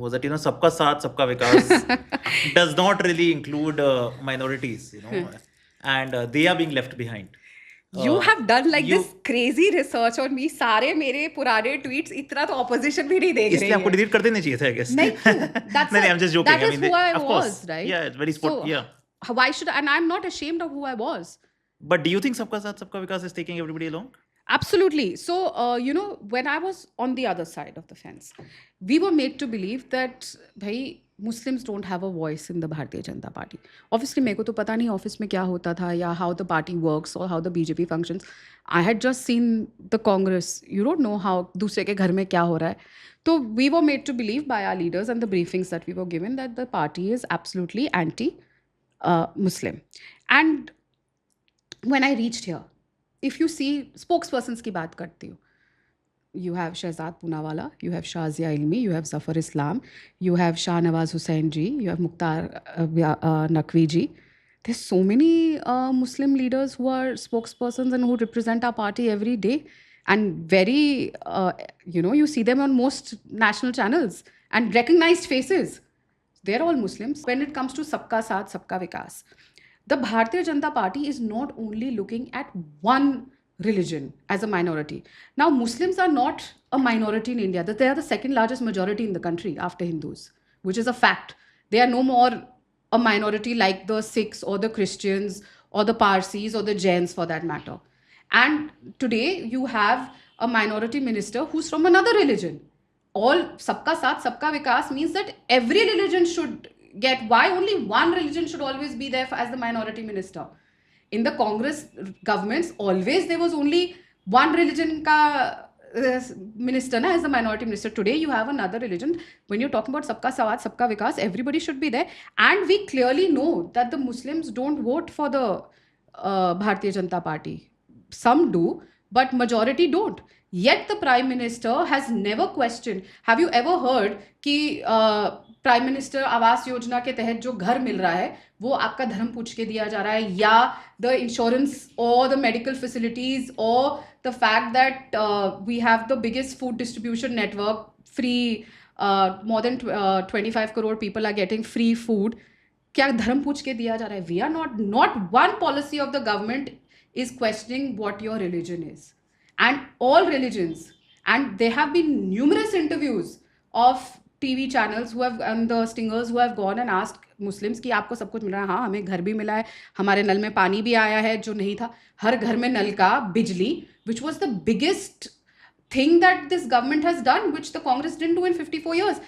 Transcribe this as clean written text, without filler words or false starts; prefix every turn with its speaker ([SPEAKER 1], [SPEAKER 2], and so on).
[SPEAKER 1] was that Sabka Saath, Sabka Vikas does not really include minorities, and they are being left behind.
[SPEAKER 2] You have done like
[SPEAKER 1] you
[SPEAKER 2] this crazy research on me. सारे मेरे पुराने tweets इतना तो opposition भी नहीं देख
[SPEAKER 1] इसलिए
[SPEAKER 2] रही
[SPEAKER 1] आपको
[SPEAKER 2] है.
[SPEAKER 1] डिलीट कर देने चाहिए थे, I guess.
[SPEAKER 2] नहीं क्यों?
[SPEAKER 1] नहीं, I'm just joking.
[SPEAKER 2] That
[SPEAKER 1] I
[SPEAKER 2] is
[SPEAKER 1] mean,
[SPEAKER 2] who I
[SPEAKER 1] of
[SPEAKER 2] was,
[SPEAKER 1] course,
[SPEAKER 2] right?
[SPEAKER 1] yeah, it's very
[SPEAKER 2] So
[SPEAKER 1] yeah.
[SPEAKER 2] why should and I'm not ashamed of who I was.
[SPEAKER 1] But do you think Sabka Saath, Sabka Vikas is taking everybody along?
[SPEAKER 2] Absolutely. So, when I was on the other side of the fence, we were made to believe that, bhai, Muslims don't have a voice in the Bharatiya Janata Party. Obviously, मेरे को तो पता नहीं office में क्या होता था या how the party works or how the BJP functions. I had just seen the Congress. You don't know how दूसरे के घर में क्या हो रहा है. So we were made to believe by our leaders and the briefings that we were given that the party is absolutely anti-Muslim. And when I reached here, if you see spokespersons की बात करती हूँ, you have Shehzad Poonawalla, you have Shazia Ilmi, you have Zafar Islam, you have Shah Nawaz Hussain ji, you have Mukhtar Naqvi ji. There's so many Muslim leaders who are spokespersons and who represent our party every day. And very, you see them on most national channels and recognized faces. They're all Muslims. When it comes to Sabka Saath, Sabka Vikas, the Bharatiya Janata Party is not only looking at one religion as a minority. Now, Muslims are not a minority in India. They are the second largest majority in the country after Hindus, which is a fact. They are no more a minority like the Sikhs or the Christians or the Parsis or the Jains for that matter. And today you have a minority minister who's from another religion. All Sabka Saath, Sabka Vikas means that every religion should get. Why only one religion should always be there as the minority minister? In the Congress governments, always there was only one religion ka minister as the minority minister. Today you have another religion. When you're talking about Sabka Saath, Sabka Vikas, everybody should be there. And we clearly know that the Muslims don't vote for the Bharatiya Janata Party. Some do, but majority don't. Yet the Prime Minister has never questioned. Have you ever heard कि prime minister Awas Yojana के तहत जो घर मिल रहा है वो आपका धर्म पूछ के दिया जा रहा है, या द इंश्योरेंस और द मेडिकल फैसिलिटीज और the fact that we have the biggest food distribution network, free more than 25 crore people are getting free food. क्या धर्म पूछ के दिया जा रहा है? We are not one policy of the government is questioning what your religion is. And all religions, and there have been numerous interviews of TV channels who have and the stingers who have gone and asked Muslims कि आपको सब कुछ मिल रहा है? हाँ, हमें घर भी मिला है, हमारे नल में पानी भी आया है जो नहीं था, हर घर में नल का बिजली, which was the biggest thing that this government has done, which the Congress didn't do in 54 years.